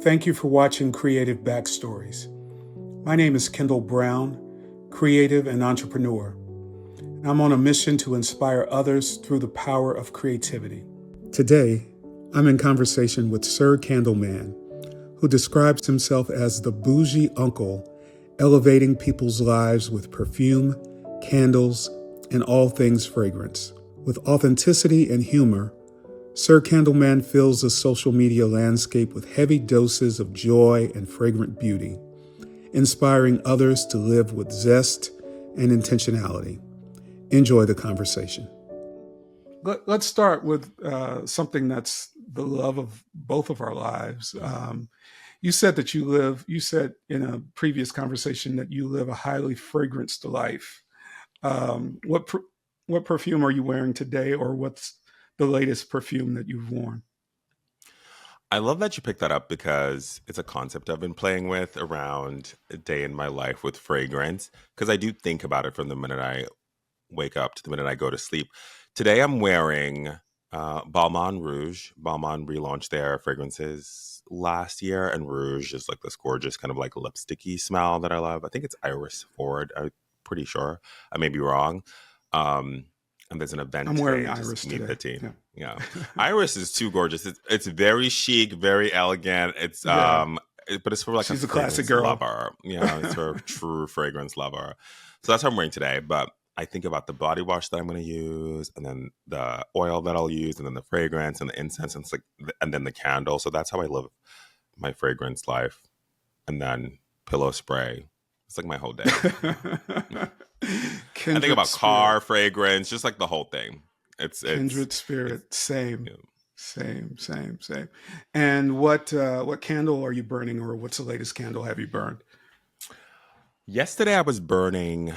Thank you for watching Creative Backstories. My name is Kendal Brown, creative and entrepreneur. And I'm on a mission to inspire others through the power of creativity. Today, I'm in conversation with Sir Candleman, who describes himself as the bougie uncle, elevating people's lives with perfume, candles, and all things fragrance. With authenticity and humor, Sir Candleman fills the social media landscape with heavy doses of joy and fragrant beauty, inspiring others to live with zest and intentionality. Enjoy the conversation. Let's start with something that's the love of both of our lives. You said you said in a previous conversation that you live a highly fragranced life. What perfume are you wearing today, or what's the latest perfume that you've worn? I love that you picked that up because it's a concept I've been playing with around a day in my life with fragrance. Because I do think about it from the minute I wake up to the minute I go to sleep. Today I'm wearing Balmain Rouge. Balmain relaunched their fragrances last year, and Rouge is like this gorgeous kind of like lipsticky smell that I love. I think it's Iris Forward. I'm pretty sure. I may be wrong. And there's an event I'm today. wearing Just Iris meet today. the team. Yeah. Yeah. Iris is too gorgeous. It's very chic, very elegant. It's Yeah. but it's for like She's a a classic fragrance girl. lover. It's for a true fragrance lover. So that's what I'm wearing today. But I think about the body wash that I'm going to use, and then the oil that I'll use, and then the fragrance and the incense, and it's like, and then the candle. So that's how I live my fragrance life. And then pillow spray. It's like my whole day. I think about car fragrance, just like the whole thing. It's kindred spirit. Same. Yeah. Same. And what candle are you burning, or what's the latest candle have you burned? Yesterday I was burning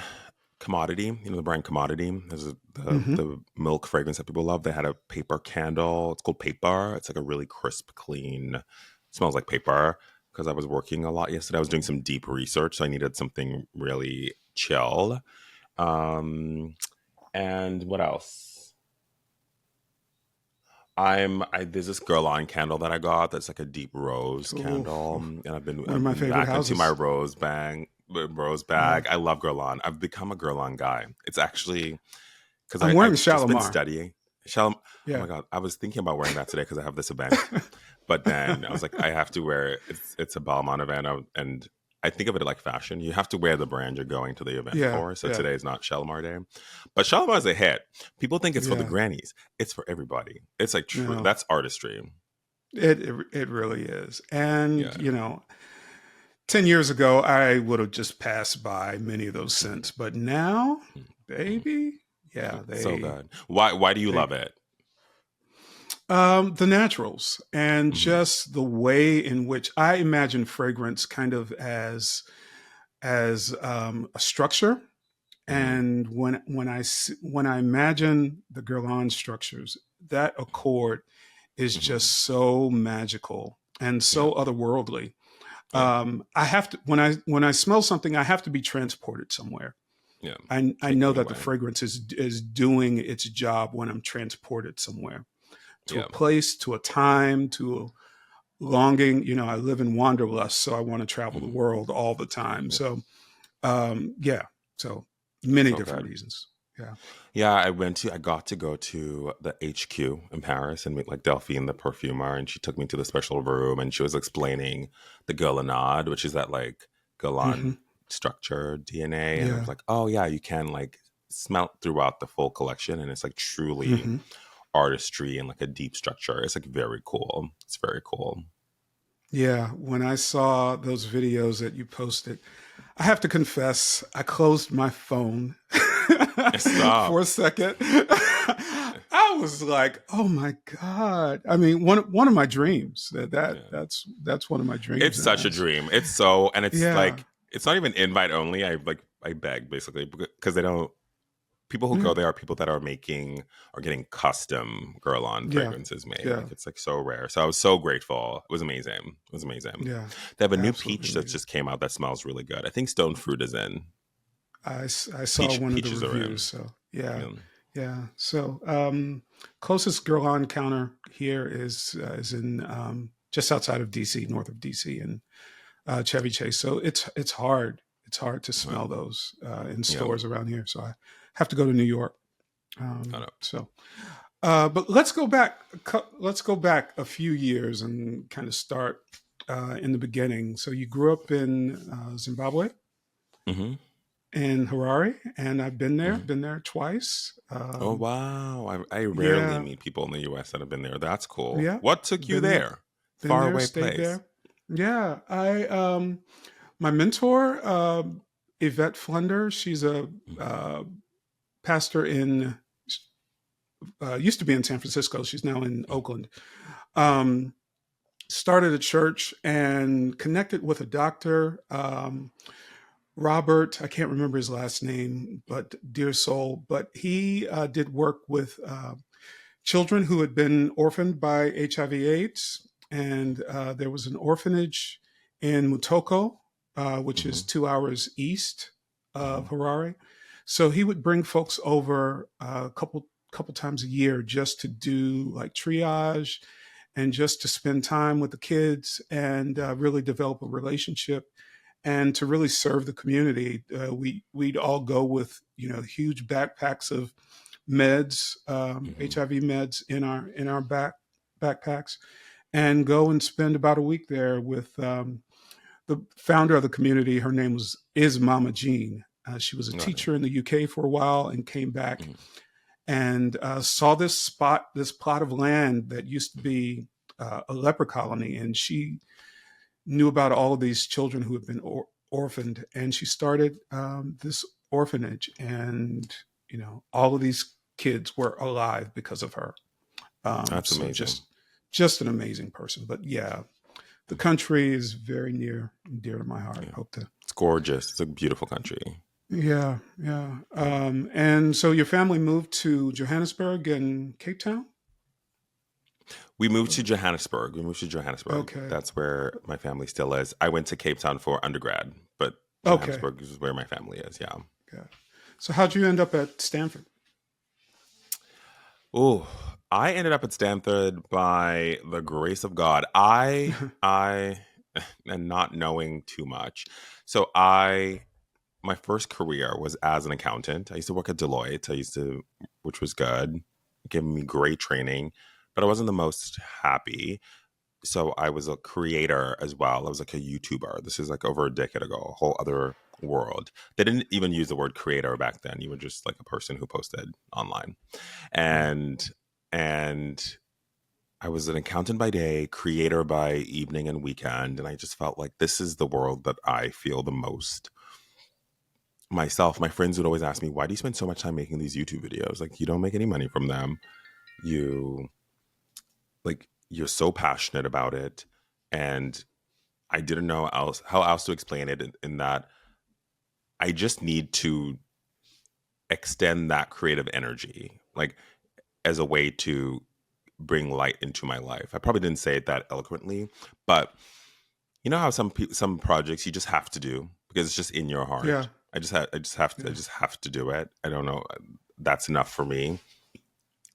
Commodity, the brand Commodity. There's the milk fragrance that people love. They had a paper candle. It's called Paper. It's like a really crisp, clean, it smells like paper. Because I was working a lot yesterday. I was doing some deep research, so I needed something really chill. And what else? There's this Girl On candle that I got that's like a deep rose candle, and I've been back into my rose bag. Yeah. I love Girl On. I've become a Girl On guy. It's actually because I've just been studying. Yeah. Oh my god, I was thinking about wearing that today because I have this event, but then I was like, I have to wear it. It's a Balmain event, and I think of it like fashion. You have to wear the brand you're going to the event for. So today is not Shalimar Day, but Shalimar is a hit. People think it's for the grannies. It's for everybody. It's like true. No. That's artistry. It really is. And 10 years ago, I would have just passed by many of those scents, but now, baby, so good. Why do you love it? The naturals and just the way in which I imagine fragrance kind of as a structure. And when I imagine the Guerlain structures, that accord is just so magical and so otherworldly. I have to when I smell something, I have to be transported somewhere. Yeah, I know that the fragrance is doing its job when I'm transported somewhere, to a place, to a time, to a longing. I live in wanderlust, so I want to travel the world all the time. So, so many different reasons. Yeah, I got to go to the HQ in Paris and meet like Delphine, the perfumer, and she took me to the special room and she was explaining the Guerlain, which is that like Guerlain structure DNA. And I was like, oh yeah, you can like smell throughout the full collection, and it's like truly artistry and like a deep structure. It's like very cool. It's very cool. Yeah, when I saw those videos that you posted, I have to confess, I closed my phone for a second. I was like, "Oh my god!" I mean, one of my dreams. That's one of my dreams. It's such a dream. It's so, and it's like it's not even invite only. I beg basically because they don't. People who go there are people that are making or getting custom Guerlain fragrances made. Yeah. Like it's like so rare. So I was so grateful. It was amazing. Yeah. They have a new peach that just came out that smells really good. I think Stone Fruit is in. I saw one of the reviews. So yeah. So closest Guerlain counter here is in just outside of DC, north of DC, and Chevy Chase. So it's hard. It's hard to Well, smell those in yeah, stores around here. So I have to go to New York. I know. So, but let's go back. Let's go back a few years and kind of start in the beginning. So you grew up in Zimbabwe, Hmm. in Harare, and I've been there. Hmm. Been there twice. Oh wow! I rarely Yeah, meet people in the U.S. that have been there. That's cool. yeah, What took you been there. there? Been Far there. away Stayed place. there. Yeah, I my mentor, Yvette Flunder. She's a Mhm. uh, pastor in used to be in San Francisco. She's now in Oakland. Um, Started a church and connected with a doctor, Robert. I can't remember his last name, but dear soul. But he did work with children who had been orphaned by HIV/AIDS, and there was an orphanage in Mutoko, which is Mhm. 2 hours east of Mhm. Harare. So he would bring folks over a couple times a year just to do like triage and just to spend time with the kids and really develop a relationship and to really serve the community. We'd all go with huge backpacks of meds, Mhm. HIV meds in our backpacks, and go and spend about a week there with the founder of the community. Her name is Mama Jean. She was a Got it. teacher in the UK for a while and came back Mhm. and saw this plot of land that used to be a leper colony, and she knew about all of these children who had been orphaned, and she started this orphanage, and all of these kids were alive because of her. That's So amazing. just an amazing person. But yeah, the country is very near and dear to my heart. Yeah. Hope to. It's gorgeous. It's a beautiful country. Yeah, yeah. And so your family moved to Johannesburg and Cape Town. We moved to Johannesburg. We moved to Johannesburg. Okay, That's where my family still is. I went to Cape Town for undergrad, but okay. Johannesburg is where my family is. Yeah. Got it. So how'd you end up at Stanford? Oh, I ended up at Stanford by the grace of God. I, and not knowing too much. So my first career was as an accountant. I used to work at Deloitte. Which was good, giving me great training, but I wasn't the most happy. So I was a creator as well. I was like a YouTuber. This is like over a decade ago, a whole other world. They didn't even use the word creator back then. You were just like a person who posted online. Right. And and I was an accountant by day, creator by evening and weekend, and I just felt like this is the world that I feel the most myself. My friends would always ask me, "Why do you spend so much time making these YouTube videos? Like you don't make any money from them. You you're so passionate about it." And I didn't know how else to explain it in that I just need to extend that creative energy, like as a way to bring light into my life. I probably didn't say it that eloquently, but you know how some projects you just have to do because it's just in your Yeah, heart. I yeah. just have to do it. I don't know. That's enough for me.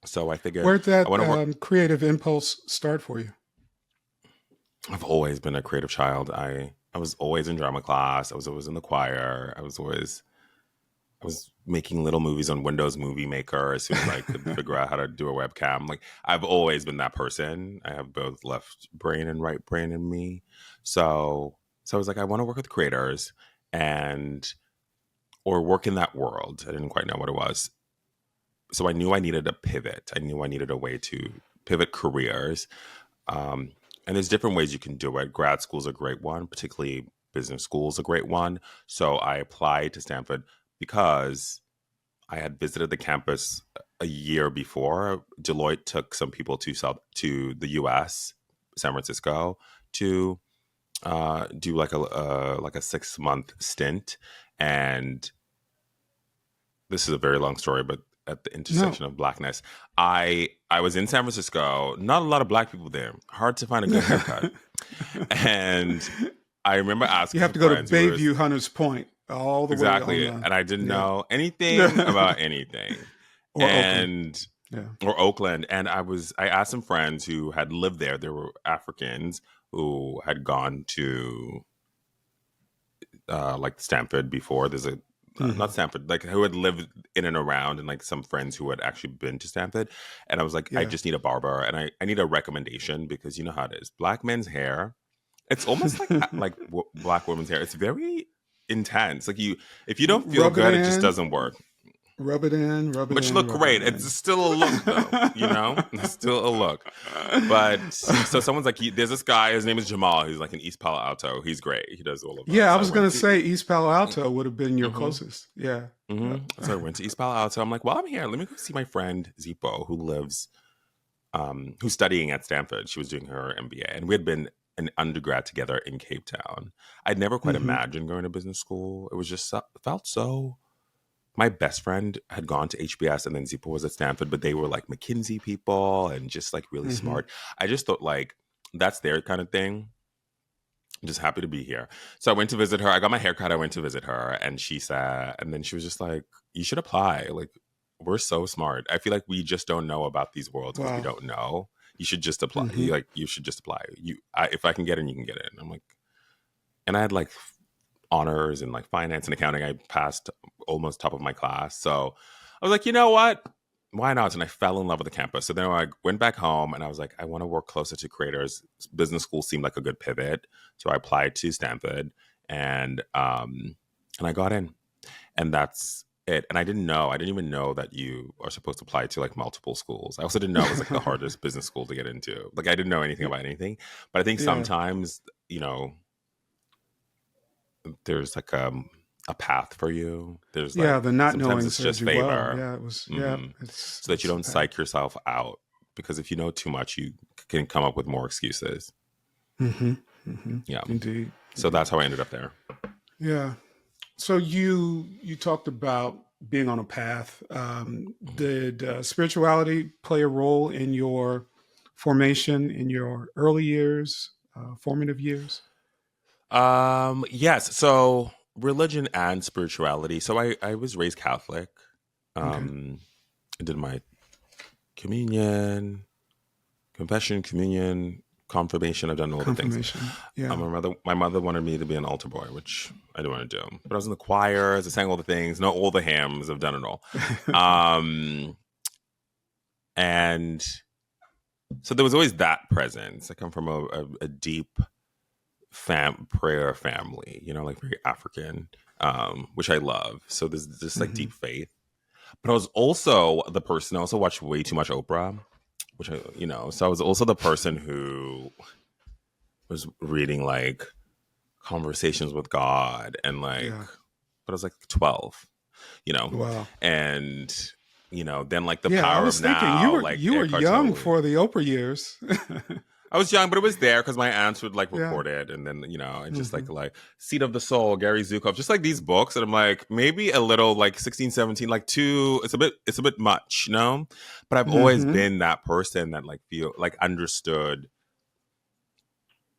So I figured Where'd I that want to work. creative impulse start for you? I've always been a creative child. I was always in drama class. I was always in the choir. I was making little movies on Windows Movie Maker as soon as I could figure out how to do a webcam. Like I've always been that person. I have both left brain and right brain in me. So I was like, I want to work with creators and or work in that world. I didn't quite know what it was. So I knew I needed a pivot. I knew I needed a way to pivot careers. Um, and there's different ways you can do it. Grad school is a great one, particularly business school is a great one. So I applied to Stanford because I had visited the campus a year before. Deloitte took some people to the U.S., San Francisco, to do like a 6 month stint. And this is a very long story, but at the No. intersection of blackness, I was in San Francisco. Not a lot of black people there. Hard to find a good haircut. And I remember You asking have some to go to friends who were Bayview Hunters Point all the way on exactly, the and I didn't yeah. know anything about anything. Or Oakland. And Yeah. or Oakland. And I asked some friends who had lived there. There were Africans who had gone to like Stanford before. There's a not Hmm. Stanford, like who had lived in and around, and like some friends who had actually been to Stanford. And I was like, I Yeah. just need a barber, and I need a recommendation because you know how it is. Black men's hair, it's almost like black women's hair. It's very intense. Like you, if you don't feel Rub it good, it just in, doesn't work. rub it in, rub it But you in, look rub it great. It's in. still a look, though. You know, it's still a look. But so someone's like, there's this guy. His name is Jamal. He's like in East Palo Alto. He's great. He does all of that. Yeah, I So I was went gonna to. say East Palo Alto would have been your Mm-hmm, closest. Yeah. So I went to East Palo Alto. I'm like, well, I'm here. Let me go see my friend Zipo, who lives, who's studying at Stanford. She was doing her MBA, and we had been an undergrad together in Cape Town. I'd never quite Hmm. imagined going to business school. It was just felt so. My best friend had gone to HBS and then Zipo was at Stanford, but they were like McKinsey people and just like really Hmm. smart. I just thought like that's their kind of thing. I'm just happy to be here. So I went to visit her. I got my haircut. I went to visit her and she said, and then she was just like, you should apply. Like, we're so smart. I feel like we just don't know about these worlds because we Wow. don't know. You should just apply. Hmm. You should just apply. If I can get in, you can get in. I'm like, and I had like honors in like finance and accounting. I passed almost top of my class. So I was like, you know what? Why not? And I fell in love with the campus. So then I went back home and I was like, I want to work closer to creators. Business school seemed like a good pivot. So I applied to Stanford and I got in. And that's it. And I didn't know. I didn't even know that you are supposed to apply to like multiple schools. I also didn't know it was like the hardest business school to get into. Like I didn't know anything about anything. But I think Yeah. sometimes, there's like a path for you. There's Yeah. like The not sometimes knowing it's served just you well. favor, Yeah. It was. Yeah. hmm so that you It's a don't path. psych yourself out. Because if you know too much, you can come up with more excuses. Hmm. Hmm. Yeah. Indeed. So Indeed. that's how I ended up there. Yeah. So you talked about being on a path. Did spirituality play a role in your formation in your early years, formative years? Yes. So religion and spirituality. So I was raised Catholic. Okay. Um, I did my communion, confession, communion, confirmation. I've done all the things. Confirmation. Yeah. My mother wanted me to be an altar boy, which I didn't want to do. But I was in the choirs, I sang all the things, know all the hymns, I've done it all. Um, and so there was always that presence. I come from a deep prayer family, like very African, which I love. So there's this like Hmm. deep faith. But I was also the person. I also watched way too much Oprah, which So I was also the person who was reading like Conversations with God and like, Yeah. but I was like 12, you know, Wow. and then like the Yeah. I power of was thinking you now, were like you were Eckhart young Tolle. for the Oprah years. I was young, but it was there because my aunts would like Yeah. record it, and then I just Hmm. like Seed of the Soul, Gary Zukov, just like these books, and I'm like maybe a little like 16, 17, like too. It's a bit much, But I've always Hmm. been that person that like feel like understood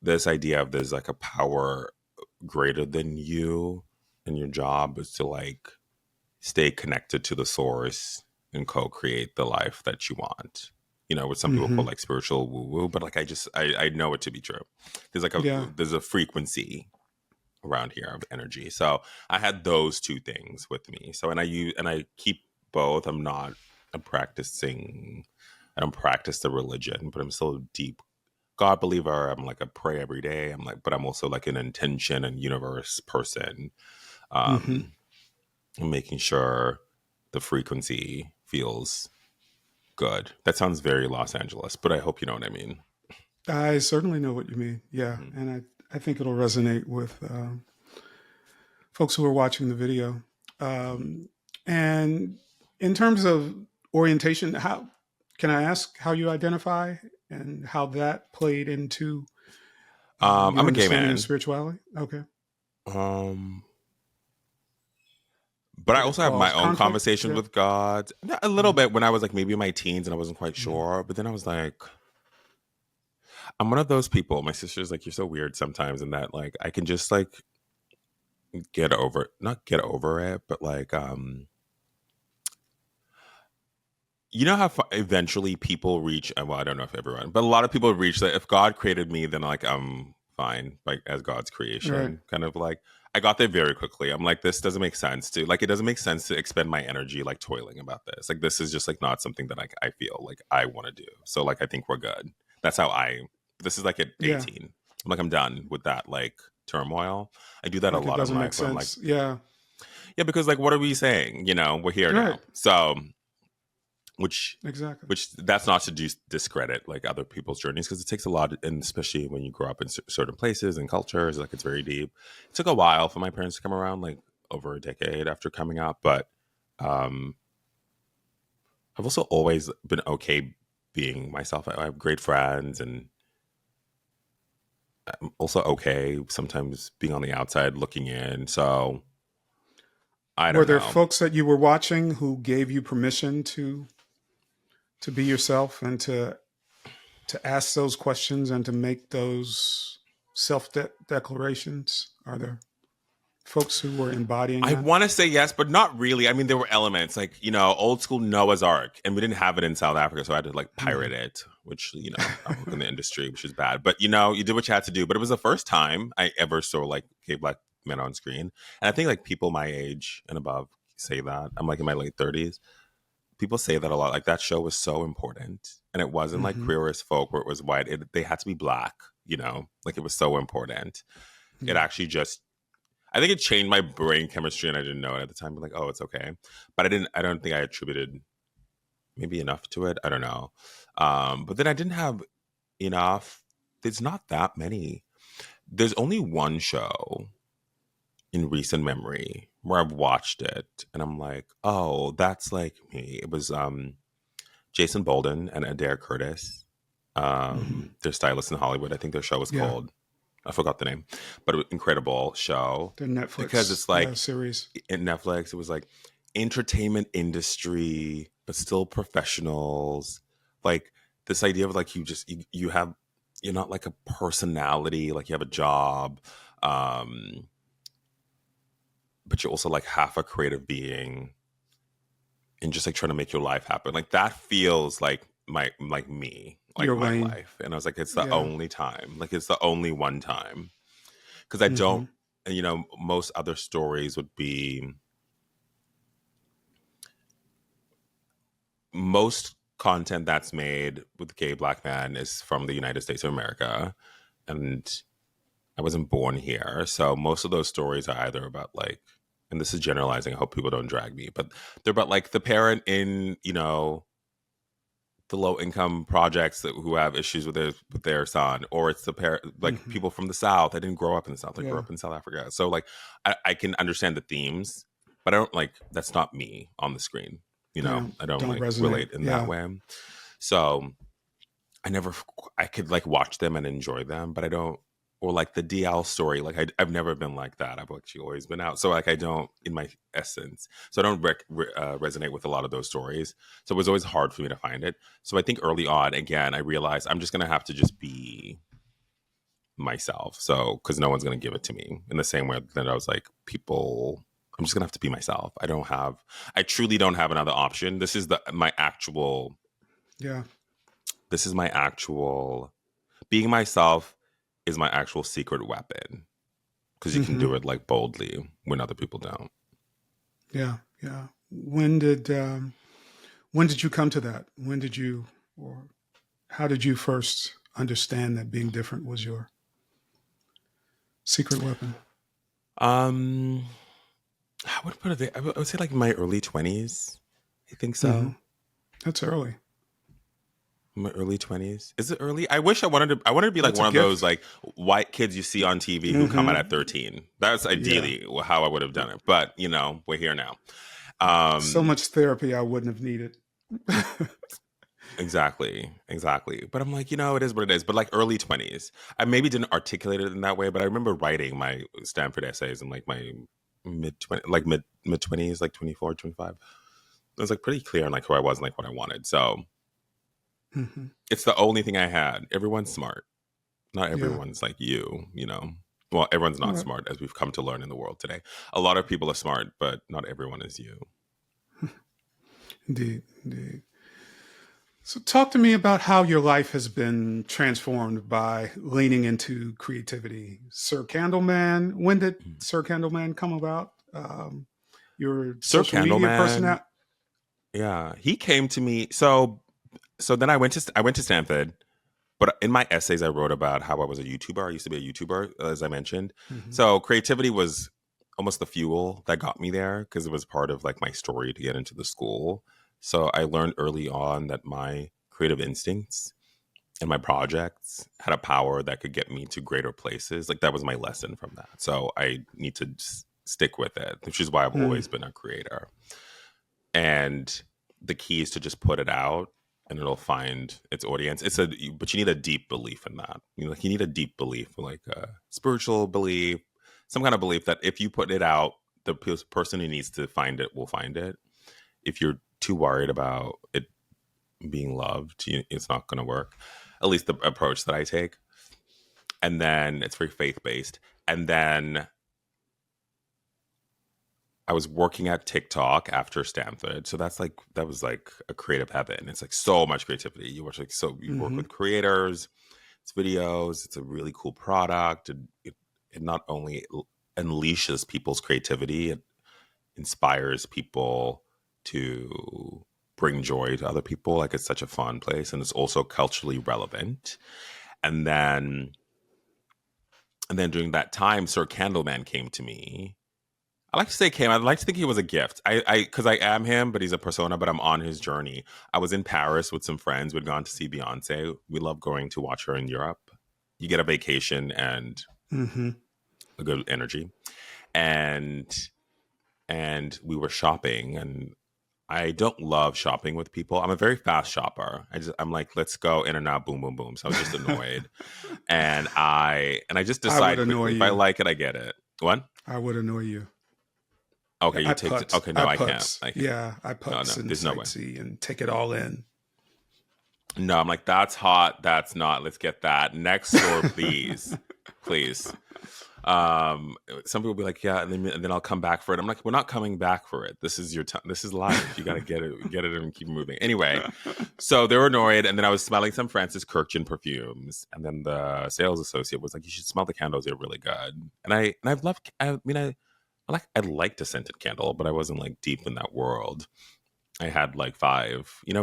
this idea of there's like a power greater than you, and your job is to like stay connected to the source and co-create the life that you want. What some people call Hmm. like spiritual woo-woo, but like I know it to be true. Yeah. There's a frequency around here of energy. So I had those two things with me. So and I keep both. I'm practicing. I don't practice the religion, but I'm still a deep God believer. I'm like I pray every day. But I'm also like an intention and universe person. Hmm. Um, making sure the frequency feels good. That sounds very Los Angeles, but I hope you know what I mean. I certainly know what you mean. Yeah, Mhm. and I think it'll resonate with folks who are watching the video. Um, and in terms of orientation, how can I ask how you identify and how that played into your I'm a gay understanding of man, spirituality? Okay. um, but I Did it also have my cause own conflict? conversations Yeah. with God. Yeah, a little Mhm. bit when I was like maybe in my teens and I wasn't quite Mhm. sure. But then I was like, I'm one of those people. My sister's like, you're so weird sometimes, and that like I can just like not get over it, but like you know how eventually people reach, well, I don't know if everyone, but a lot of people reach that if God created me, then like I'm fine, like as God's Right. creation. Kind of like I got there very quickly. I'm like, this doesn't make sense to like it doesn't make sense to expend my energy like toiling about this. Like this is just like not something that I feel like I want to do. So like I think we're good. That's how this is like at Yeah. 18. I'm like, I'm done with that like turmoil. I do that a Like it lot in doesn't make life where I'm like, sense. Yeah. yeah, because like what are we saying? You know, we're here Right. now. So which Exactly. that's not to discredit like other people's journeys because it takes a lot, and especially when you grow up in certain places and cultures, like it's very deep. It took a while for my parents to come around, like over a decade after coming out, but um I've also always been okay being myself. I have great friends, and I'm also okay sometimes being on the outside looking in. So I Were don't there know. folks that you were watching who gave you permission to be yourself and to ask those questions and to make those self declarations? Are there folks who were embodying I that? want to say yes, but not really. I mean, there were elements like, old school Noah's Ark, and we didn't have it in South Africa, so I had to like pirate Mhm. it, which, I work in the industry, which is bad. But, you did what you had to do. But it was the first time I ever saw like gay black men on screen. And I think like people my age and above say that. I'm like in my late 30s. People say that a lot. Like that show was so important. And it wasn't like Mhm. queer as folk where it was white. They had to be black, like it was so important. It Yeah. actually just I think it changed my brain chemistry, and I didn't know it at the time. But like, oh, it's okay. But I didn't. I don't think I attributed maybe enough to it. I don't know. But then I didn't have enough. There's not that many. There's only one show in recent memory where I've watched it, and I'm like, oh, that's like me. It was Jason Bolden and Adair Curtis. Mhm. They're stylists in Hollywood. I think their show was Yeah. called. I forgot the name, but it was an incredible show The because Netflix it's like series. in Netflix, it was like entertainment industry, but still professionals. Like this idea of like you have you're not like a personality, like you have a job, um, but you're also like half a creative being and just like trying to make your life happen. Like that feels like me, like Your my lane. life. And I was like, it's the Yeah. only time. Like it's the only one time. Because I don't Hmm. most other stories would be most content that's made with gay black man is from the United States of America, and I wasn't born here, so most of those stories are either about like, and this is generalizing. I hope people don't drag me, but they're about like the parent in the low income projects who have issues with their son, or it's the parent like Hmm. people from the South. I didn't grow up in the South. I grew Yeah. up in South Africa, so like I can understand the themes, but I don't like that's not me on the screen. Yeah. I don't Don't like resonate. relate in that Yeah. way. So I could like watch them and enjoy them, but I don't. Or like the DL story, like I've never been like that. I've actually always been out. So like I don't, in my essence, so I don't resonate with a lot of those stories. So it was always hard for me to find it. So I think early on, again, I realized I'm just gonna have to just be myself. So because no one's gonna give it to me in the same way that I was like people. I'm just gonna have to be myself. I truly don't have another option. Yeah. This is my actual being myself is my actual secret weapon because you can Hmm. do it like boldly when other people don't. Yeah. Yeah. When did you come to that? When did you, or how did you first understand that being different was your secret weapon? Um, I would put it. I would say like my early 20s. I think Hmm. so. That's early. My early 20s. Is it early? I wish I wanted to. I wanted to be like That's a one of those gift. like white kids you see on TV who come out at Hmm. 13. That's Yeah. ideally how I would have done it. But we're here now. So Um, much therapy I wouldn't have needed. Exactly. But I'm like, it is what it is. But like early 20s, I maybe didn't articulate it in that way, but I remember writing my Stanford essays in like my mid 20s, like 24, 25. It was like pretty clear on like who I was and like what I wanted. So Hmm. it's the only thing I had. Everyone's smart. Not Yeah. everyone's like you. Well, everyone's All not right. smart as we've come to learn in the world today. A lot of people are smart, but not everyone is you. Indeed. Indeed. So, talk to me about how your life has been transformed by leaning into creativity. Sir Candleman, when did Sir Candleman come about? Your Sir social media Candleman, personality? yeah, he came to me. So then I went to Stanford, but in my essays I wrote about how I was a YouTuber. I used to be a YouTuber, as I mentioned. Hmm. So creativity was almost the fuel that got me there because it was part of like my story to get into the school. So I learned early on that my creative instincts and my projects had a power that could get me to greater places. Like that was my lesson from that. So I need to stick with it, which is why I've Mm. always been a creator. And the key is to just put it out and it'll find its audience. But you need a deep belief in that. You need a deep belief, like a spiritual belief, some kind of belief that if you put it out, the person who needs to find it will find it. If you're too worried about it being loved, it's not going to work. At least the approach that I take. And then it's very faith based. And then I was working at TikTok after Stanford, so that was like a creative heaven. It's like so much creativity. You work Hmm. with creators, it's videos, it's a really cool product. It not only unleashes people's creativity, it inspires people to bring joy to other people. Like it's such a fun place, and it's also culturally relevant. And then and then during that time, Sir Candleman came to me. I like to say came. I'd like to think he was a gift. Because I am him, but he's a persona. But I'm on his journey. I was in Paris with some friends. We'd gone to see Beyonce. We love going to watch her in Europe. You get a vacation and Hmm. a good energy. And we were shopping, and I don't love shopping with people. I'm a very fast shopper. I'm like, let's go in and out, boom, boom, boom. So I was just annoyed, and I just I would decide annoy quickly if I you. like it, I get it. What? I would annoy you. Okay, you I take. putz. Okay, I no, I can't. putz. I can't. Yeah, I No, putz no, and there's no way. sightsee and take it all in. No, I'm like, that's hot. That's not. Let's get that. Next store, please. Please. Some people be like, yeah, and then I'll come back for it. I'm like, we're not coming back for it. This is your time. This is life. You got to get it and keep moving. Anyway, so they were annoyed. And then I was smelling some Francis Kirchen perfumes. And then the sales associate was like, you should smell the candles. They're really good. And I've loved, I mean, I liked a scented candle, but I wasn't like deep in that world. I had like five. When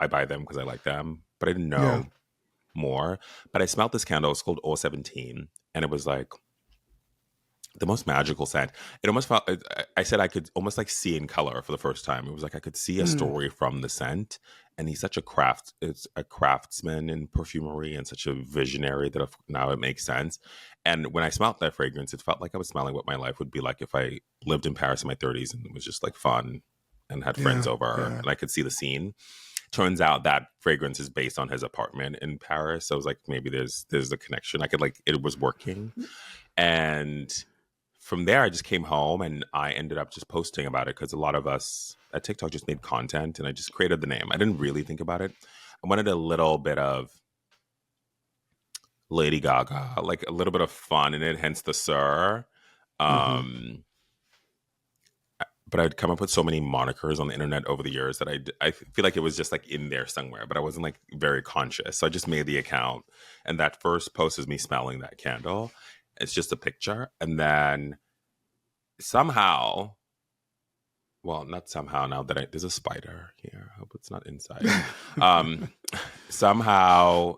I buy them because I like them, but I didn't Yeah. know more. But I smelled this candle. It's called 017, and it was like the most magical scent. It almost felt. I said I could almost like see in color for the first time. It was like I could see a Mm. story from the scent. And he's such a It's a craftsman in perfumery and such a visionary that now it makes sense. And when I smelled that fragrance, it felt like I was smelling what my life would be like if I lived in Paris in my 30s and it was just like fun and had friends Yeah. over Yeah. and I could see the scene. Turns out that fragrance is based on his apartment in Paris. So I was like, maybe there's a connection. I could like it was working. And from there, I just came home and I ended up just posting about it because a lot of us at TikTok just made content and I just created the name. I didn't really think about it. I wanted a little bit of Lady Gaga, like a little bit of fun in it, hence the Sir. Hmm. Um, but I'd come up with so many monikers on the internet over the years that I feel like it was just like in there somewhere, but I wasn't like very conscious. So I just made the account, and that first post is me smelling that candle. It's just a picture, and then somehow, well, not somehow. Now that there's a spider here, I hope it's not inside. Um, somehow,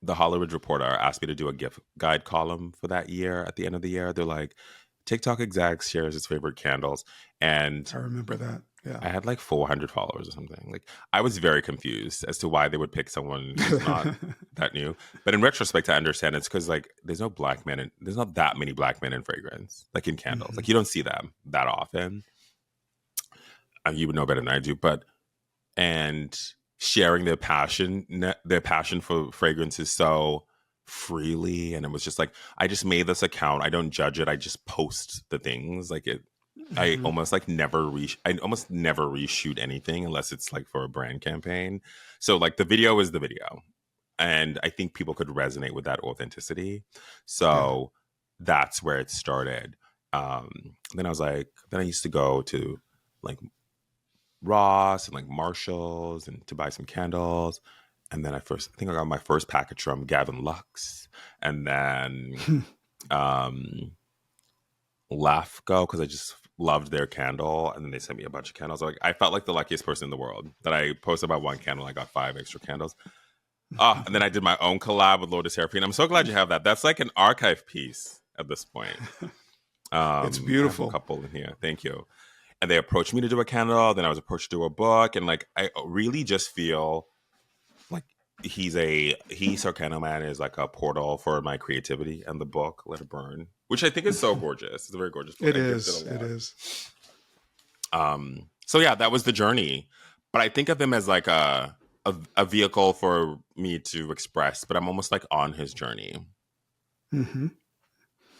the Hollywood Reporter asked me to do a gift guide column for that year. At the end of the year, they're like, TikTok execs shares his favorite candles, and I remember that. Yeah. I had like 400 followers or something. Like I was very confused as to why they would pick someone who's not that new. But in retrospect, I understand it's because like there's not that many black men in fragrance, like in candles. Hmm. Like you don't see them that often. You would know better than I do, but and sharing their passion for fragrances so freely, and it was just like I just made this account. I don't judge it. I just post the things like it. I Hmm. almost like I almost never reshoot anything unless it's like for a brand campaign. So like the video is the video, and I think people could resonate with that authenticity. Yeah. So that's where it started. Then I was like, then I used to go to like Ross and like Marshalls and to buy some candles. And then I think I got my first package from Gavin Lux, and then um LAFCO because I just loved their candle, and then they sent me a bunch of candles. Like I felt like the luckiest person in the world that I posted about one candle. I got 5 extra candles. And then I did my own collab with Lotus Hairpin. I'm so glad you have that. That's like an archive piece at this point. It's I have a beautiful. couple in here. Thank you. And they approached me to do a candle. Then I was approached to do a book, and like I really just feel like Sir Candleman is like a portal for my creativity, and the book Let It Burn, which I think is so gorgeous. It's a very gorgeous book. It I gifted is. a It lot. is. So yeah, that was the journey. But I think of him as like a vehicle for me to express, but I'm almost like on his journey. Mm-hmm.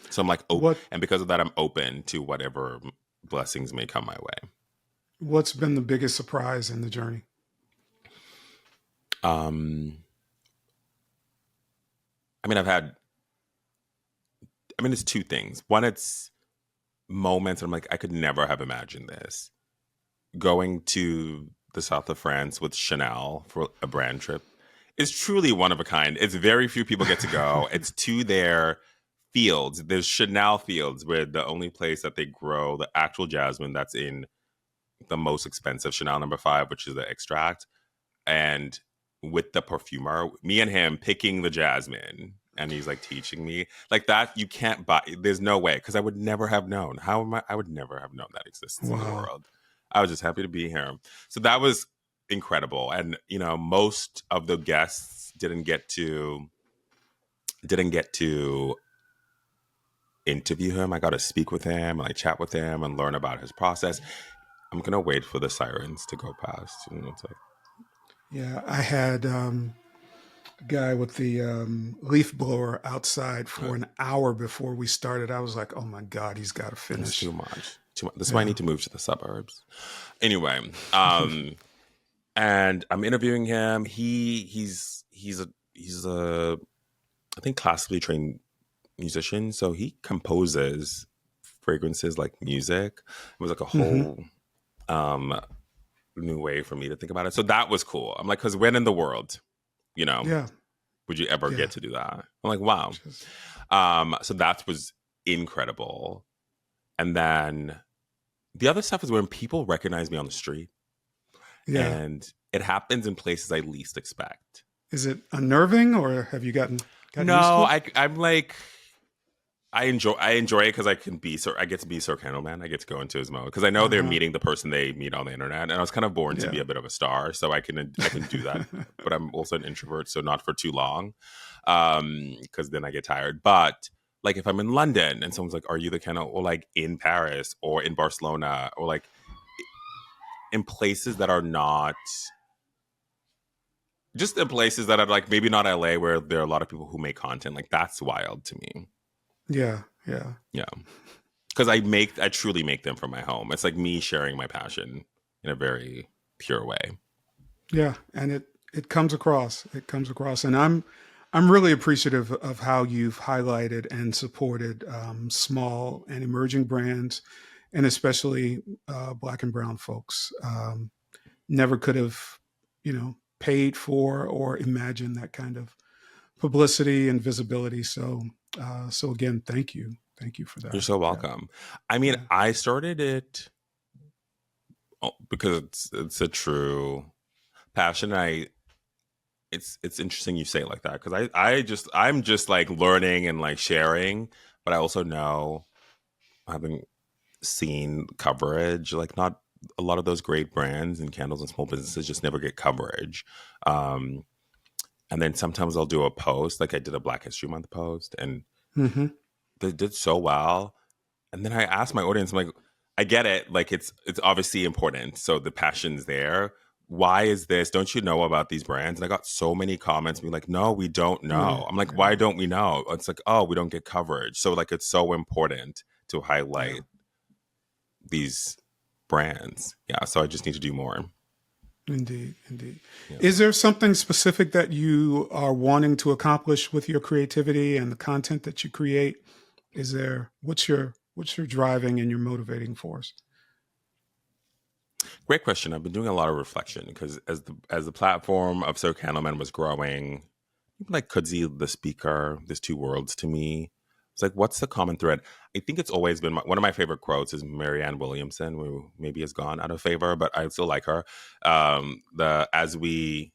So I'm like, What and because of that, I'm open to whatever blessings may come my way. What's been the biggest surprise in the journey? Um, I mean, it's two things. One, it's moments I'm like, I could never have imagined this. Going to the south of France with Chanel for a brand trip is truly one of a kind. It's very few people get to go. It's to their fields. There's Chanel fields where the only place that they grow the actual jasmine that's in the most expensive Chanel No. 5, which is the extract. And with the perfumer, me and him picking the jasmine, and he's like teaching me like that. You can't buy. There's no way, because I would never have known. I would never have known that exists in the Wow. world. I was just happy to be here. So that was incredible. And most of the guests didn't get to interview him. I got to speak with him and like chat with him and learn about his process. I'm gonna wait for the sirens to go past. It's like, Yeah, I had a guy with the leaf blower outside for an hour before we started. I was like, "Oh my God, he's got to it's finish." too much. Too much. This is why I Yeah. need to move to the suburbs. Anyway, and I'm interviewing him. He's a I think classically trained musician, so he composes fragrances like music. It was like a Mm-hmm. whole new way for me to think about it. So that was cool. I'm like, because when in the world, Yeah. would you ever Yeah. get to do that? I'm like, wow. Just, So that was incredible. And then the other stuff is when people recognize me on the street, yeah. and it happens in places I least expect. Is it unnerving, or have you gotten used to No, it? I'm like, I enjoy it because I get to be Sir Candleman. I get to go into his mode because I know Uh they're huh. meeting the person they meet on the internet, and I was kind of born to Yeah. be a bit of a star, so I can do that. But I'm also an introvert, so not for too long, because then I get tired. But like if I'm in London and someone's like, "Are you the Candle?" or like in Paris or in Barcelona or like in places that are not just in places that are like maybe not LA where there are a lot of people who make content, like that's wild to me. Yeah. Yeah. Yeah. Because I truly make them from my home. It's like me sharing my passion in a very pure way. Yeah. And it comes across. It comes across, and I'm really appreciative of how you've highlighted and supported small and emerging brands, and especially Black and Brown folks. Never could have, paid for or imagined that kind of publicity and visibility. So again, thank you for You're that. so Yeah, welcome. I mean, yeah. I started it because it's a true passion. It's interesting you say it like that because I'm just like learning and like sharing, but I also know having seen coverage like not a lot of those great brands and candles and small businesses just never get coverage. Um, and then sometimes I'll do a post like I did a Black History Month post and Hmm. they did so well. And then I asked my audience, I'm like, I get it. Like it's obviously important. So the passion's there. Why is this? Don't you know about these brands? And I got so many comments being like, no, we don't know. I'm like, why Yeah, don't we know? It's like, oh, we don't get coverage. So like it's so important to yeah. highlight these brands. Yeah. So I just need to do more. Indeed, indeed. Yeah. Is there something specific that you are wanting to accomplish with your creativity and the content that you create? Is there what's your driving and your motivating force? Great question. I've been doing a lot of reflection because as the platform of Sir Candleman was growing, people like Kudzi, the speaker, there's two worlds to me. It's like, what's the common thread? I think it's always been one of my favorite quotes is Marianne Williamson, who maybe has gone out of favor, but I still like her. The as we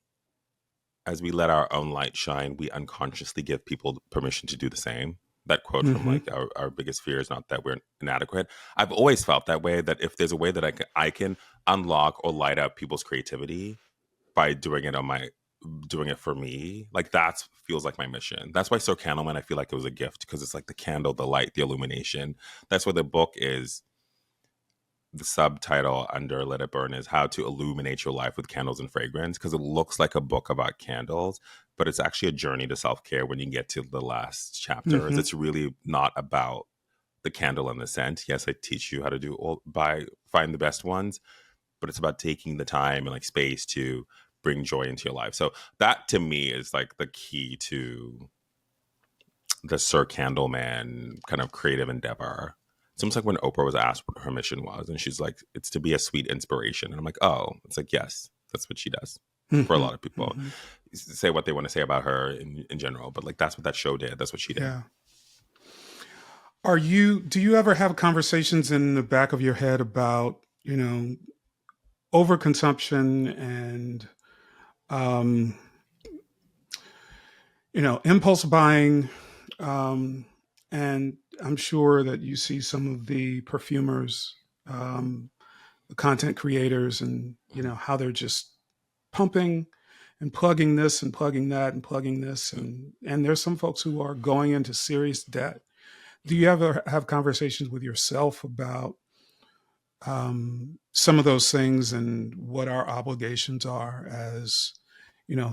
let our own light shine, we unconsciously give people permission to do the same. That quote from Mm-hmm. like our biggest fear is not that we're inadequate. I've always felt that way, that if there's a way that I can unlock or light up people's creativity by doing it for me, like that feels like my mission. That's why Sir Candleman, I feel like it was a gift because it's like the candle, the light, the illumination. That's why the book is the subtitle under Let It Burn is How to Illuminate Your Life with Candles and Fragrance, because it looks like a book about candles, but it's actually a journey to self-care when you get to the last chapters. Mm-hmm. It's really not about the candle and the scent. Yes, I teach you how to find the best ones, but it's about taking the time and like space to bring joy into your life. So that to me is like the key to the Sir Candleman kind of creative endeavor. It's almost like when Oprah was asked what her mission was, and she's like, "It's to be a sweet inspiration." And I'm like, "Oh, it's like yes, that's what she does." For a Mm-hmm. lot of people, Mm-hmm. say what they want to say about her in general, but like that's what that show did. That's what she did. Yeah. Do you ever have conversations in the back of your head about, overconsumption and, um, impulse buying? Um, and I'm sure that you see some of the perfumers, um, the content creators, and, how they're just pumping and plugging this and plugging that and plugging this. And there's some folks who are going into serious debt. Do you ever have conversations with yourself about some of those things and what our obligations are as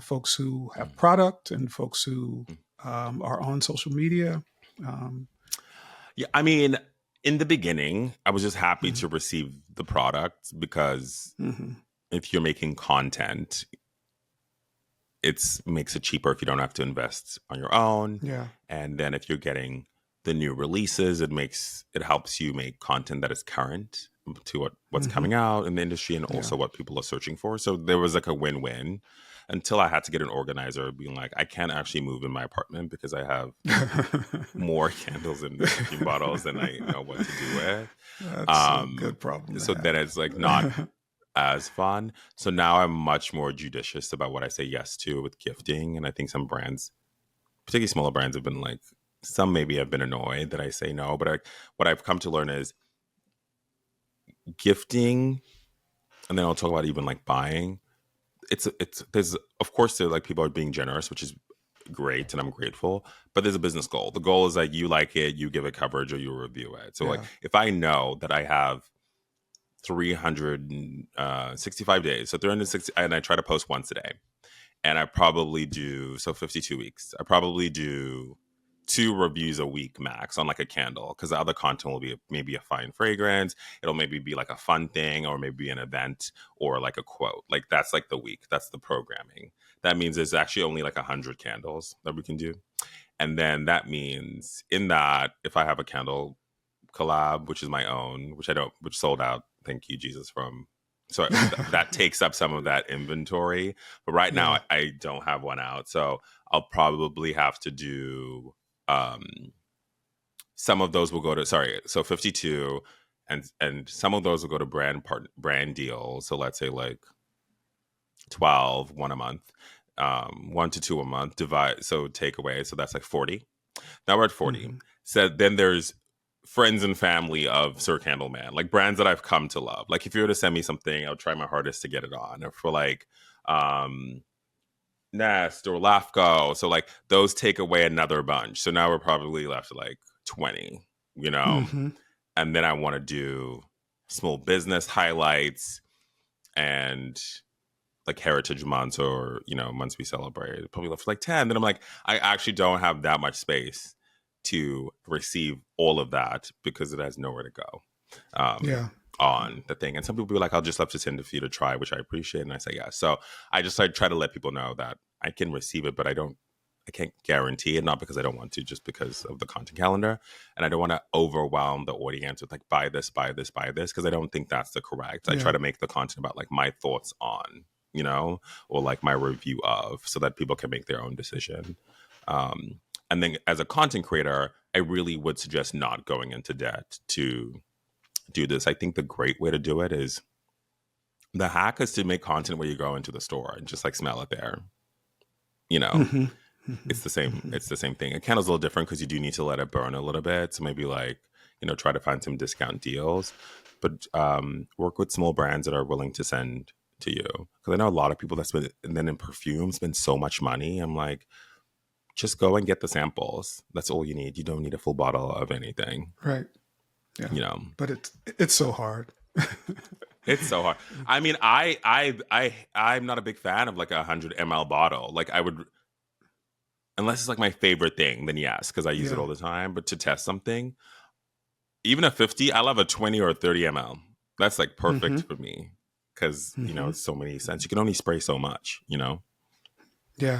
folks who have product and folks who are on social media? um, Yeah, I mean, in the beginning, I was just happy mhm, to receive the product because mhm. if you're making content, it makes it cheaper if you don't have to invest on your own. Yeah. And then if you're getting the new releases, it helps you make content that is current to what's Hmm. coming out in the industry and Yeah. also what people are searching for. So there was like a win-win until I had to get an organizer being like, I can't actually move in my apartment because I have more candles and perfume bottles than I know what to do with. That's a Um, good problem so then it's like to not have. as fun. So now I'm much more judicious about what I say yes to with gifting. And I think some brands, particularly smaller brands, have been like, some maybe have been annoyed that I say no. But what I've come to learn is gifting, and then I'll talk about even like buying. There's, of course, there like people are being generous, which is great and I'm grateful, but there's a business goal. The goal is like you like it, you give it coverage or you review it. So like Yeah. if I know that I have 365 days, so 360, and I try to post once a day, and I probably do, so 52 weeks. I probably do two reviews a week max on like a candle, because the other content will be maybe a fine fragrance. It'll maybe be like a fun thing or maybe an event or like a quote. Like that's like the week. That's the programming. That means there's actually only like 100 candles that we can do. And then that means in that, if I have a candle collab, which is my own, which sold out. Thank you, Jesus. So that takes up some of that inventory. But right now, Yeah. I don't have one out, so I'll probably have to do. Um, some of those will go to so 52, and some of those will go to brand deals. So let's say like 12, one a month, 1 to 2 a month. Divide take away. So that's like 40. Now we're at 40. Hmm. So then there's friends and family of Sir Candleman, like brands that I've come to love. Like if you were to send me something, I'll try my hardest to get it on. Or for like um Nest or Lafco. So like those take away another bunch. So now we're probably left at like 20, you know? Hmm. And then I want to do small business highlights and like heritage months or months we celebrate, probably left like 10. Then I'm like, I actually don't have that much space to receive all of that because it has nowhere to go Yeah. on the thing. And some people be like, I'll just love to send it for you to try, which I appreciate, and I say yes. So I just like try to let people know that I can receive it, but I I can't guarantee it, not because I don't want to, just because of the content calendar. And I don't want to overwhelm the audience with like, buy this, buy this, buy this, because I don't think that's the correct. I try Yeah. to make the content about like my thoughts on, or like my review of, so that people can make their own decision. And then as a content creator, I really would suggest not going into debt to do this. I think the great way to do it is, the hack is to make content where you go into the store and just like smell it there. Mm-hmm. It's the same. Mm-hmm. It's the same thing. A candle's a little different because you do need to let it burn a little bit. So maybe like, try to find some discount deals, but work with small brands that are willing to send to you. Because I know a lot of people that spend, and then in perfume, spend so much money. I'm like, just go and get the samples. That's all you need. You don't need a full bottle of anything. Right. Yeah. But it's so hard. It's so hard. I mean, I'm not a big fan of like 100 ml bottle. Like I would, unless it's like my favorite thing, then yes, because I use it all the time. But to test something, even a 50, I love a 20 or a 30 ml. That's like perfect for me because it's so many scents. You can only spray so much. Yeah.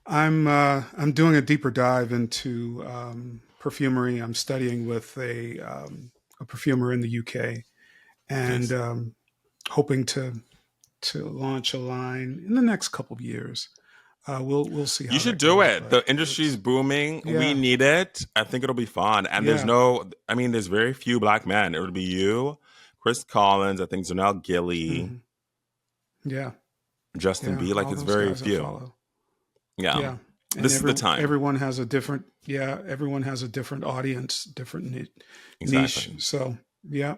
I'm doing a deeper dive into perfumery. I'm studying with a perfumer in the UK, and Nice. hoping to launch a line in the next couple of years. We'll see how You should that do goes, it. but The industry's booming. We yeah, need it. I think it'll be fun. And yeah, there's very few black men. It would be you, Chris Collins, I think Zanelle Gilly, hmm yeah, Justin yeah. B. Like All it's those very guys I few. follow. Yeah. Yeah, and This is the time. everyone has a different everyone has a different audience, different niche. Exactly. So yeah.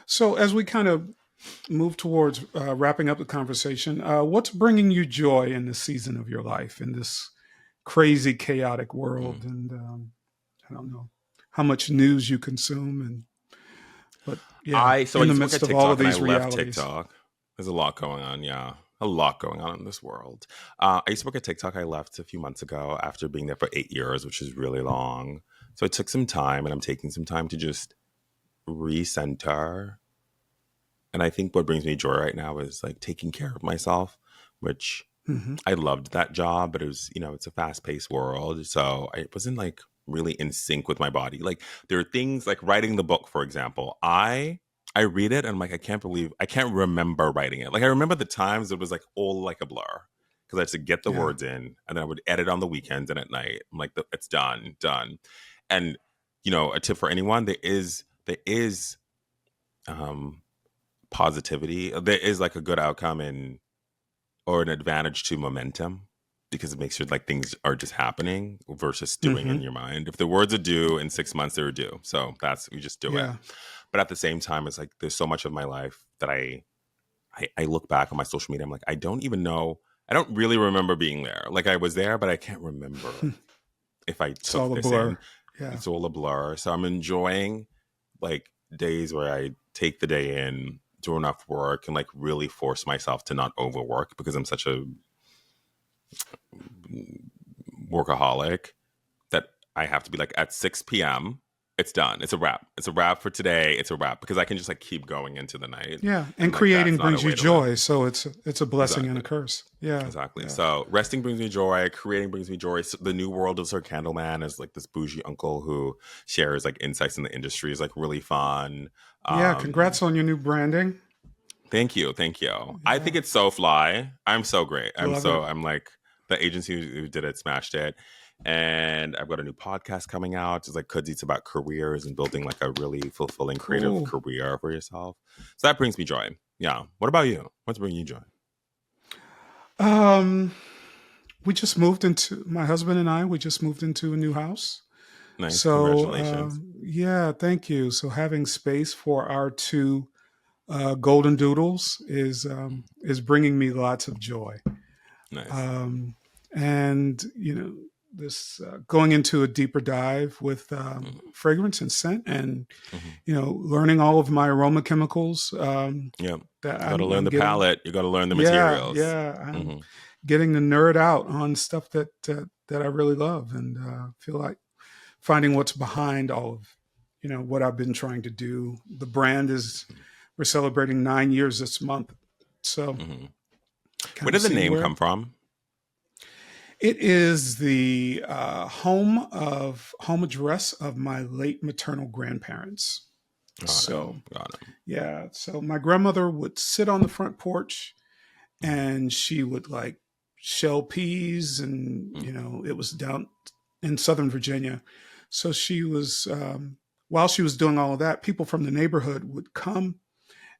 So as we kind of move towards wrapping up the conversation, what's bringing you joy in this season of your life, in this crazy, chaotic world? Mm. And I don't know how much news you consume, but yeah, So I in the used to work midst at of all of TikTok and I these left realities. TikTok. There's a lot going on. Yeah. A lot going on in this world. I used to work at TikTok. I left a few months ago after being there for 8 years, which is really long. So I took some time, and I'm taking some time to just recenter. And I think what brings me joy right now is like taking care of myself, which Hmm. I loved that job, but it was, it's a fast paced world. So I wasn't like really in sync with my body. Like there are things like writing the book, for example. I read it and I'm like, I can't remember writing it. Like I remember the times it was like all like a blur because I had to get the Yeah. words in and then I would edit on the weekends and at night. I'm like, it's done. And a tip for anyone, there is um positivity. There is like a good outcome in or an advantage to momentum because it makes sure like things are just happening versus stewing Hmm. in your mind. If the words are due in 6 months, they're due. So you just do it. Yeah. But at the same time, it's like there's so much of my life that I look back on my social media. I'm like, I don't even know. I don't really remember being there. Like I was there, but I can't remember if I It's took all a this in. blur. Yeah. It's all a blur. So I'm enjoying like days where I take the day in, do enough work, and like really force myself to not overwork because I'm such a workaholic that I have to be like at 6 p.m. It's done. It's a wrap. It's a wrap for today. It's a wrap because I can just like keep going into the night. Yeah. And And like creating that's not a brings you way to live. joy. So it's a blessing and Exactly. a curse. Yeah. Exactly. Yeah. So resting brings me joy. Creating brings me joy. So the new world of Sir Candleman is like this bougie uncle who shares like insights in the industry is like really fun. Yeah. Um, Congrats on your new branding. Thank you. Thank you. I think Yeah. it's so fly. I'm so great. Love it. I'm like the agency who did it smashed it. And I've got a new podcast coming out. It's like Kudzi. It's about careers and building like a really fulfilling creative Cool. career for yourself. So that brings me joy. Yeah. What about you? What's bringing you joy? Um, we just moved into my husband and I. We just moved into a new house. Nice. So Congratulations. yeah, thank you. So having space for our two golden doodles is bringing me lots of joy. Nice. Um, and this going into a deeper dive with Mm-hmm. fragrance and scent, and Mm-hmm. learning all of my aroma chemicals Yeah. that You got to learn I'm the getting. palette. You got to learn the Yeah, materials. yeah, I'm Mm-hmm. getting to nerd out on stuff that I really love, and feel like finding what's behind all of what I've been trying to do. The brand is we're celebrating 9 years this month, so Mm-hmm. Where kind of did the seeing name where come from? It is the home address of my late maternal grandparents. Got So him. Got him. yeah, so my grandmother would sit on the front porch and she would like shell peas, and Mm. it was down in Southern Virginia. So she was while she was doing all of that, people from the neighborhood would come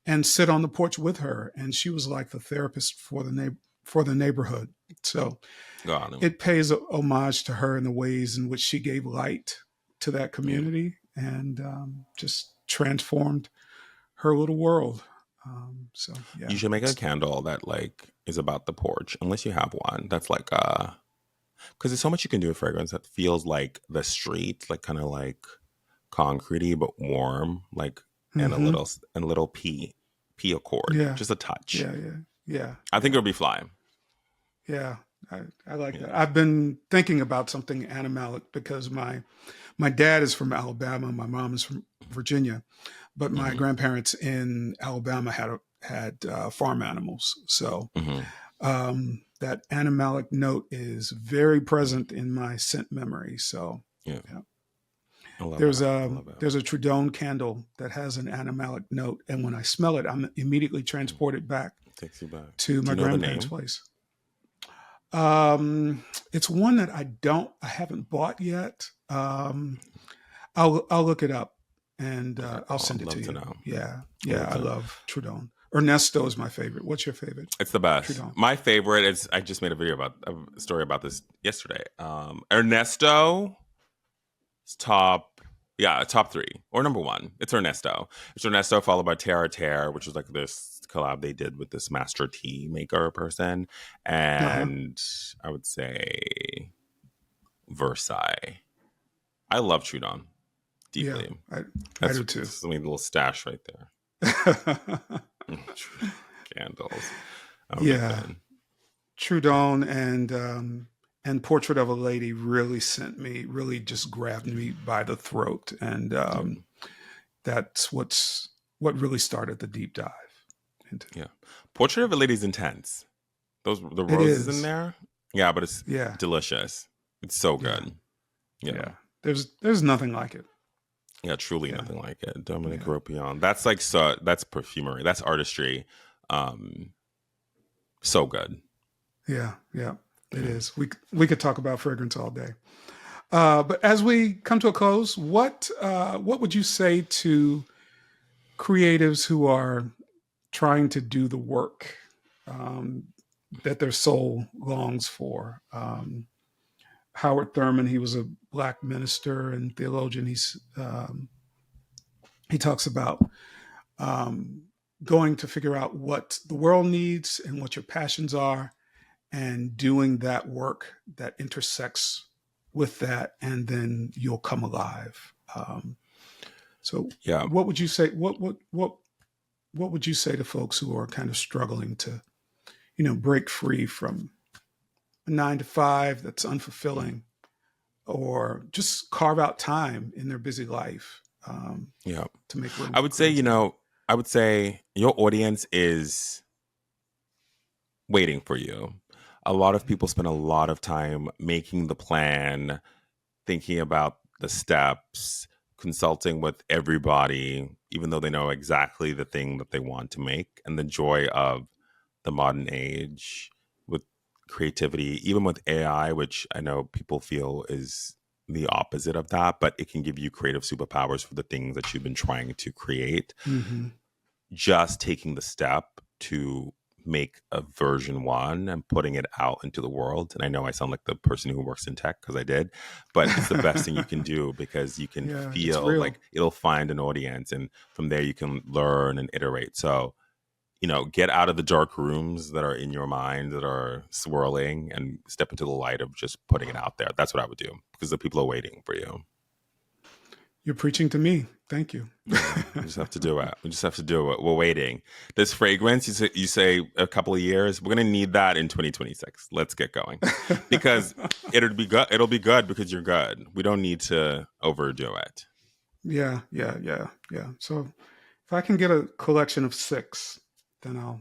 and sit on the porch with her, and she was like the therapist for the neighborhood. So Got him. it pays a homage to her in the ways in which she gave light to that Yeah. community and just transformed her little world. So You yeah, should make a candle that like is about the porch, unless you have one. That's like because there's so much you can do with fragrance that feels like the street, like kind of like concretey but warm, like hmm and a little pea accord, yeah, just a touch. yeah, yeah, yeah, I think yeah, it'll be fly. yeah. I like that. Yeah. I've been thinking about something animalic because my dad is from Alabama, my mom is from Virginia, but my Hmm. grandparents in Alabama had farm animals. So Hmm. that animalic note is very present in my scent memory. So Yeah. yeah. I love There's it. I a love it. there's a Trudone candle that has an animalic note, and when I smell it, I'm immediately transported back Takes you back. to Do my you know the grandparents' name? place. It's one that I haven't bought yet. I'll look it up and Okay, I'll cool. send I'd it to love to you. know. Yeah, I'd yeah, love I to know. love Trudon. Ernesto is my favorite. What's your favorite? It's the best. Trudon. My favorite is I just made a story about this yesterday. Ernesto top, yeah, top three or number one. It's Ernesto. It's Ernesto followed by Terra Terre, which was like this collab they did with this master tea maker person, Uh huh. and I would say Versailles. I love Trudon Yeah, deeply. I That's do too. a little stash right there. Trudon candles. I'm a big Yeah, fan. Trudon and Portrait of a Lady really just grabbed me by the throat, and Yeah, that's what really started the deep dive into. yeah. Portrait of a Lady's intense. Those the It roses in is. there. Yeah, but it's Yeah, delicious. It's so yeah, good. Yeah. yeah. There's nothing like it. Yeah, truly Yeah, nothing like it. Dominic yeah, Ropion. That's like that's perfumery. That's artistry. Um so good. yeah, yeah. It Yeah. is. We could talk about fragrance all day. But as we come to a close, what would you say to creatives who are trying to do the work um, that their soul longs for? Howard Thurman, he was a black minister and theologian. He talks about um, going to figure out what the world needs and what your passions are, and doing that work that intersects with that, and then you'll come alive. So, Yeah. what would you say? What would you say to folks who are kind of struggling to, break free from a 9 to 5 that's unfulfilling, or just carve out time in their busy life Yeah. to make room I for would say, creativity? I would say your audience is waiting for you. A lot of people spend a lot of time making the plan, thinking about the steps, consulting with everybody, even though they know exactly the thing that they want to make. And the joy of the modern age with creativity, even with AI, which I know people feel is the opposite of that, but it can give you creative superpowers for the things that you've been trying to create. Mm-hmm. Just taking the step to make a version one and putting it out into the world. And I know I sound like the person who works in tech because I did, but it's the best thing you can do because you can Yeah, it's feel real. like it'll find an audience, and from there you can learn and iterate. So, get out of the dark rooms that are in your mind that are swirling and step into the light of just putting it out there. That's what I would do because the people are waiting for you. You're preaching to me. Thank you. Yeah, we just have to do it. We just have to do it. We're waiting. This fragrance, you say a couple of years. We're gonna need that in 2026. Let's get going, because it'll be good. It'll be good because you're good. We don't need to overdo it. Yeah, yeah, yeah, yeah. So if I can get a collection of 6, then I'll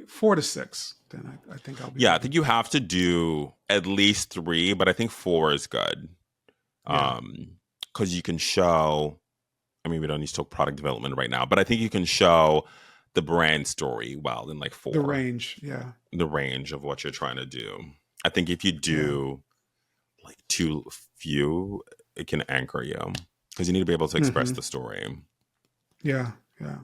4 to 6, then I think I'll be Yeah, I ready. think you have to do at least 3, but I think 4 is good. Yeah. Because you can show, I mean, we don't need to talk product development right now, but I think you can show the brand story well in like The 4, range. Yeah. the range of what you're trying to do. I think if you Yeah. do like too few, it can anchor you because you need to be able to express Hmm. the story. Yeah. Yeah.